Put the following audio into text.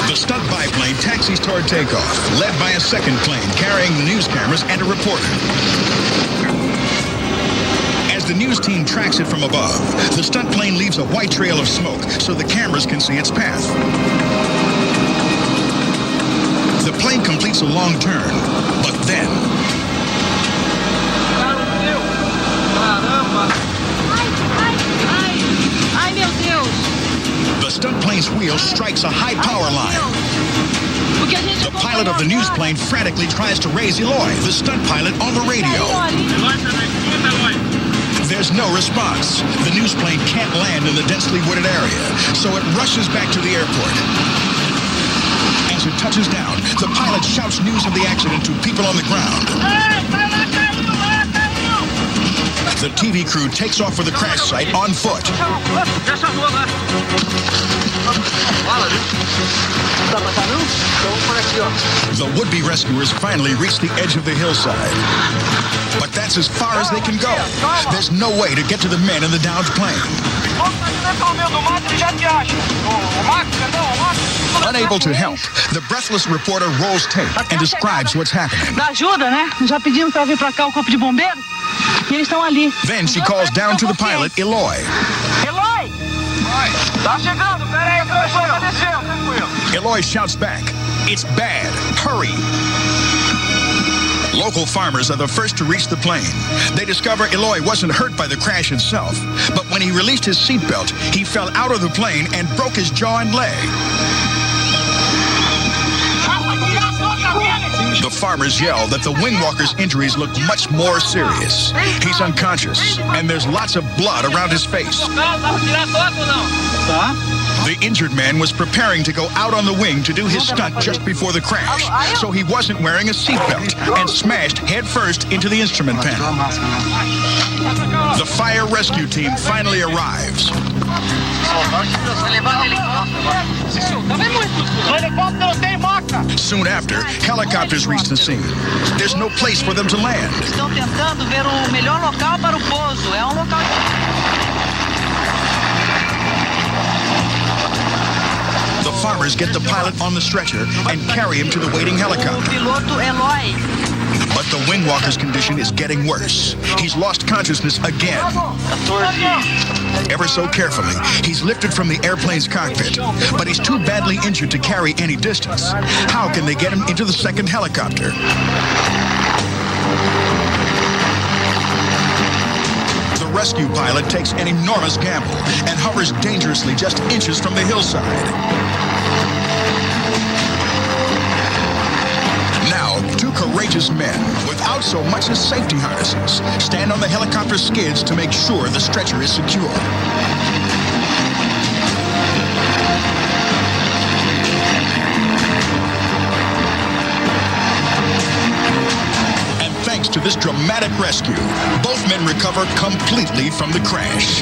The stunt biplane taxis toward takeoff, led by a second plane carrying the news cameras and a reporter. As the news team tracks it from above, the stunt plane leaves a white trail of smoke so the cameras can see its path. The plane completes a long turn, but then... The stunt plane's wheel strikes a high power line. The pilot of the news plane frantically tries to raise Eloy, the stunt pilot, on the radio. There's no response. The news plane can't land in the densely wooded area, so it rushes back to the airport. As it touches down, the pilot shouts news of the accident to people on the ground. The TV crew takes off for the crash site on foot. The would-be rescuers finally reach the edge of the hillside. But that's as far as they can go. There's no way to get to the men in the downed plane. Unable to help, the breathless reporter rolls tape and describes what's happening. Dá ajuda, né? Já pedimos para vir para cá o corpo de bombeiro. E eles estão ali. Then she calls down to the pilot, Eloy. Eloy! Tá chegando, peraí, tá descendo. Eloy shouts back, "It's bad, hurry." Local farmers are the first to reach the plane. They discover Eloy wasn't hurt by the crash itself, but when he released his seatbelt, he fell out of the plane and broke his jaw and leg. The farmers yell that the wing walker's injuries look much more serious. He's unconscious, and there's lots of blood around his face. The injured man was preparing to go out on the wing to do his stunt just before the crash, so he wasn't wearing a seatbelt and smashed headfirst into the instrument panel. The fire rescue team finally arrives. Soon after, helicopters reach the scene. There's no place for them to land. Estão tentando ver o melhor local para o pouso. É local. The farmers get the pilot on the stretcher and carry him to the waiting helicopter. Piloto Eloy. But the wing walker's condition is getting worse. He's lost consciousness again. Ever so carefully, he's lifted from the airplane's cockpit, but he's too badly injured to carry any distance. How can they get him into the second helicopter? The rescue pilot takes an enormous gamble and hovers dangerously just inches from the hillside. Now, two courageous men, without so much as safety harnesses, stand on the helicopter skids to make sure the stretcher is secure. And thanks to this dramatic rescue, both men recover completely from the crash.